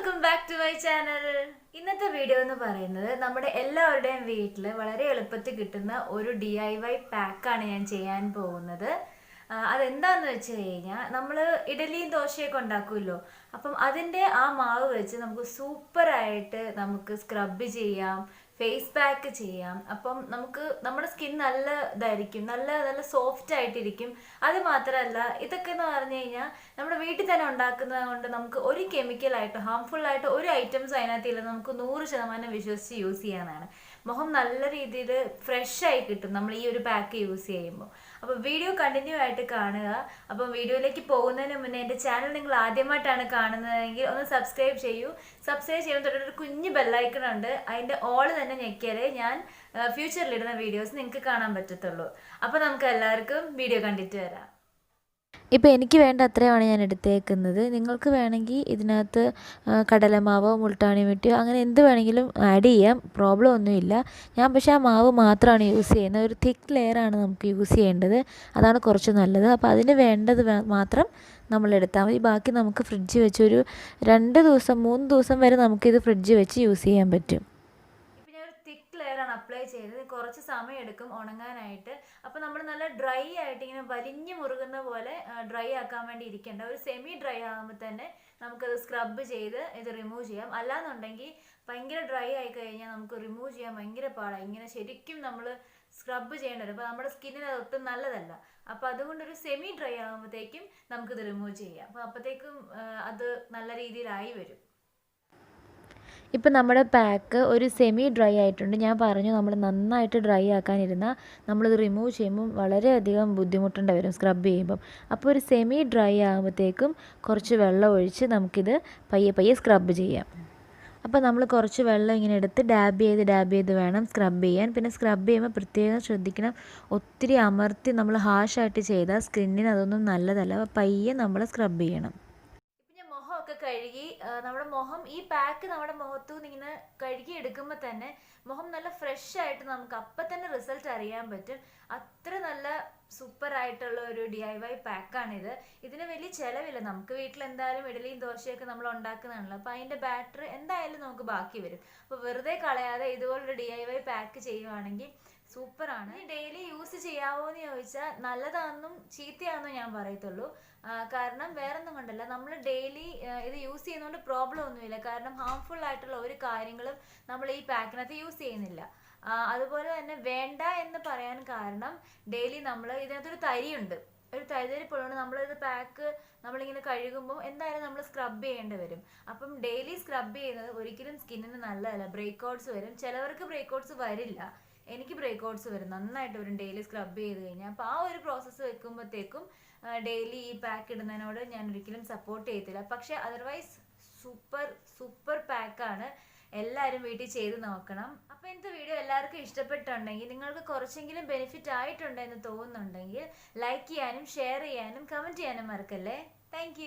Welcome back to my channel. ഇന്നത്തെ video എന്ന് പറയുന്നത് നമ്മുടെ എല്ലാവരുടെയും വീട്ടിൽ വളരെ എളുപ്പത്തിൽ കിട്ടുന്ന ഒരു DIY പാക്കാണ് ഞാൻ ചെയ്യാൻ പോകുന്നത്. അതെന്താന്ന് വെച്ച് കഴിഞ്ഞാൽ നമ്മൾ ഇഡലിയും ദോശയൊക്കെ ഉണ്ടാക്കുമല്ലോ, അപ്പം അതിൻ്റെ ആ മാവ് വെച്ച് നമുക്ക് സൂപ്പറായിട്ട് നമുക്ക് സ്ക്രബ് ചെയ്യാം, ഫേസ് പാക്ക് ചെയ്യാം. അപ്പം നമുക്ക് നമ്മുടെ സ്കിൻ നല്ല ഇതായിരിക്കും, നല്ല നല്ല സോഫ്റ്റ് ആയിട്ടിരിക്കും. അത് മാത്രമല്ല, ഇതൊക്കെ എന്ന് പറഞ്ഞു കഴിഞ്ഞാൽ നമ്മുടെ വീട്ടിൽ തന്നെ ഉണ്ടാക്കുന്നത് കൊണ്ട് നമുക്ക് ഒരു കെമിക്കലായിട്ട് ഹാംഫുൾ ആയിട്ട് ഒരു ഐറ്റംസ് അതിനകത്തില്ല. നമുക്ക് 100% വിശ്വസിച്ച് യൂസ് ചെയ്യാനാണ്. മുഖം നല്ല രീതിയിൽ ഫ്രഷ് ആയി കിട്ടും നമ്മൾ ഈ ഒരു പാക്ക് യൂസ് ചെയ്യുമ്പോൾ. അപ്പോൾ വീഡിയോ കണ്ടിന്യൂ ആയിട്ട് കാണുക. അപ്പം വീഡിയോയിലേക്ക് പോകുന്നതിന് മുന്നേ എൻ്റെ ചാനൽ നിങ്ങൾ ആദ്യമായിട്ടാണ് കാണുന്നതെങ്കിൽ ഒന്ന് സബ്സ്ക്രൈബ് ചെയ്യൂ. സബ്സ്ക്രൈബ് ചെയ്യുമ്പോൾ തൊട്ടൊരു കുഞ്ഞ് ബെല്ലൈക്കൺ ഉണ്ട്, അതിൻ്റെ ഓൾ തന്നെ ഞെക്കിയാലേ ഞാൻ ഫ്യൂച്ചറിലിടുന്ന വീഡിയോസ് നിങ്ങൾക്ക് കാണാൻ പറ്റത്തുള്ളൂ. അപ്പോൾ നമുക്ക് എല്ലാവർക്കും വീഡിയോ കണ്ടിട്ട് വരാം. ഇപ്പോൾ എനിക്ക് വേണ്ട അത്രയുമാണ് ഞാൻ എടുത്തേക്കുന്നത്. നിങ്ങൾക്ക് വേണമെങ്കിൽ ഇതിനകത്ത് കടലമാവോ മുൾട്ടാണി മിട്ടിയോ അങ്ങനെ എന്ത് വേണമെങ്കിലും ആഡ് ചെയ്യാം, പ്രോബ്ലം ഒന്നുമില്ല. ഞാൻ പക്ഷേ ആ മാവ് മാത്രമാണ് യൂസ് ചെയ്യുന്നത്. ഒരു തിക്ക് ലെയറാണ് നമുക്ക് യൂസ് ചെയ്യേണ്ടത്, അതാണ് കുറച്ച് നല്ലത്. അപ്പോൾ അതിന് വേണ്ടത് മാത്രം നമ്മൾ എടുത്താൽ മതി. ബാക്കി നമുക്ക് ഫ്രിഡ്ജിൽ വെച്ച് ഒരു 2 ദിവസം 3 ദിവസം വരെ നമുക്കിത് ഫ്രിഡ്ജിൽ വെച്ച് യൂസ് ചെയ്യാൻ പറ്റും. ലെയറാണ് അപ്ലൈ ചെയ്തത്. കുറച്ച് സമയം എടുക്കും ഉണങ്ങാനായിട്ട്. അപ്പോൾ നമ്മൾ നല്ല ഡ്രൈ ആയിട്ട് ഇങ്ങനെ വലിഞ്ഞു മുറുകുന്ന പോലെ ഡ്രൈ ആക്കാൻ വേണ്ടി ഇരിക്കേണ്ട. ഒരു സെമി ഡ്രൈ ആകുമ്പോൾ തന്നെ നമുക്കത് സ്ക്രബ് ചെയ്ത് ഇത് റിമൂവ് ചെയ്യാം. അല്ലാന്നുണ്ടെങ്കിൽ ഭയങ്കര ഡ്രൈ ആയി കഴിഞ്ഞാൽ നമുക്ക് റിമൂവ് ചെയ്യാൻ ഭയങ്കര പാടാണ്. ഇങ്ങനെ ശരിക്കും നമ്മൾ സ്ക്രബ് ചെയ്യേണ്ടി വരും. അപ്പോൾ നമ്മുടെ സ്കിന്നിന് അത് ഒട്ടും നല്ലതല്ല. അപ്പോൾ അതുകൊണ്ടൊരു സെമി ഡ്രൈ ആകുമ്പോഴത്തേക്കും നമുക്കിത് റിമൂവ് ചെയ്യാം. അപ്പോൾ അപ്പോഴത്തേക്കും അത് നല്ല രീതിയിലായി വരും. ഇപ്പം നമ്മുടെ പാക്ക് ഒരു സെമി ഡ്രൈ ആയിട്ടുണ്ട്. ഞാൻ പറഞ്ഞു നമ്മൾ നന്നായിട്ട് ഡ്രൈ ആക്കാനിരുന്നാൽ നമ്മളിത് റിമൂവ് ചെയ്യുമ്പം വളരെയധികം ബുദ്ധിമുട്ടേണ്ടി വരും സ്ക്രബ് ചെയ്യുമ്പം. അപ്പോൾ ഒരു സെമി ഡ്രൈ ആകുമ്പോഴത്തേക്കും കുറച്ച് വെള്ളം ഒഴിച്ച് നമുക്കിത് പയ്യെ പയ്യെ സ്ക്രബ് ചെയ്യാം. അപ്പോൾ നമ്മൾ കുറച്ച് വെള്ളം ഇങ്ങനെ എടുത്ത് ഡാബ് ചെയ്ത് വേണം സ്ക്രബ് ചെയ്യാൻ. പിന്നെ സ്ക്രബ് ചെയ്യുമ്പോൾ പ്രത്യേകം ശ്രദ്ധിക്കണം, ഒത്തിരി അമർത്തി നമ്മൾ ഹാഷായിട്ട് ചെയ്താൽ സ്കിന്നിന് അതൊന്നും നല്ലതല്ല. അപ്പോൾ പയ്യെ നമ്മൾ സ്ക്രബ് ചെയ്യണം. ഒക്കെ കഴുകി നമ്മുടെ മുഖം ഈ പാക്ക് നമ്മുടെ മുഖത്തു നിന്ന് ഇങ്ങനെ കഴുകി എടുക്കുമ്പോൾ തന്നെ മുഖം നല്ല ഫ്രഷ് ആയിട്ട് നമുക്ക് അപ്പം തന്നെ റിസൾട്ട് അറിയാൻ പറ്റും. അത്ര നല്ല സൂപ്പർ ആയിട്ടുള്ള ഒരു DIY പാക്കാണിത്. ഇതിന് വലിയ ചിലവില്ല. നമുക്ക് വീട്ടിൽ എന്തായാലും ഇഡലിയും ദോശയൊക്കെ നമ്മൾ ഉണ്ടാക്കുന്നതാണല്ലോ, അപ്പോൾ അതിൻ്റെ ബാറ്റർ എന്തായാലും നമുക്ക് ബാക്കി വരും. അപ്പോൾ വെറുതെ കളയാതെ ഇതുപോലൊരു DIY പാക്ക് ചെയ്യുവാണെങ്കിൽ സൂപ്പറാണ്. ഡെയിലി യൂസ് ചെയ്യാവോ എന്ന് ചോദിച്ചാൽ നല്ലതാണെന്നും ചീത്തയാണെന്നും ഞാൻ പറയത്തുള്ളൂ. കാരണം വേറൊന്നും കൊണ്ടല്ല, നമ്മൾ ഡെയിലി ഇത് യൂസ് ചെയ്യുന്നതുകൊണ്ട് പ്രോബ്ലം ഒന്നുമില്ല. കാരണം ഹാംഫുൾ ആയിട്ടുള്ള ഒരു കാര്യങ്ങളും നമ്മൾ ഈ പാക്കിനകത്ത് യൂസ് ചെയ്യുന്നില്ല. അതുപോലെ തന്നെ വേണ്ട എന്ന് പറയാൻ കാരണം ഡെയിലി നമ്മൾ ഇതിനകത്തൊരു തരിയുണ്ട്, ഒരു തരിതരിപ്പുള്ളതുകൊണ്ട് നമ്മളിത് പാക്ക് നമ്മളിങ്ങനെ കഴുകുമ്പോൾ എന്തായാലും നമ്മൾ സ്ക്രബ് ചെയ്യേണ്ടി വരും. അപ്പം ഡെയിലി സ്ക്രബ് ചെയ്യുന്നത് ഒരിക്കലും സ്കിന്നിന് നല്ലതല്ല. ബ്രേക്ക്ഔട്ട്സ് വരും. ചിലവർക്ക് ബ്രേക്ക്ഔട്ട്സ് വരില്ല, എനിക്ക് ബ്രേക്ക്ഔട്ട്സ് വരും, നന്നായിട്ട് വരും ഡെയിലി സ്ക്രബ് ചെയ്ത് കഴിഞ്ഞാൽ. അപ്പോൾ ആ ഒരു പ്രോസസ്സ് വെക്കുമ്പോഴത്തേക്കും ഡെയിലി ഈ പാക്ക് ഇടുന്നതിനോട് ഞാൻ ഒരിക്കലും സപ്പോർട്ട് ചെയ്യത്തില്ല. പക്ഷേ അതർവൈസ് സൂപ്പർ പാക്കാണ്. എല്ലാവരും വീട്ടിൽ ചെയ്ത് നോക്കണം. അപ്പോൾ ഇന്നത്തെ വീഡിയോ എല്ലാവർക്കും ഇഷ്ടപ്പെട്ടുണ്ടെങ്കിൽ, നിങ്ങൾക്ക് കുറച്ചെങ്കിലും ബെനിഫിറ്റ് ആയിട്ടുണ്ടെന്ന് തോന്നുന്നുണ്ടെങ്കിൽ ലൈക്ക് ചെയ്യാനും ഷെയർ ചെയ്യാനും കമൻറ്റ് ചെയ്യാനും മറക്കല്ലേ. താങ്ക്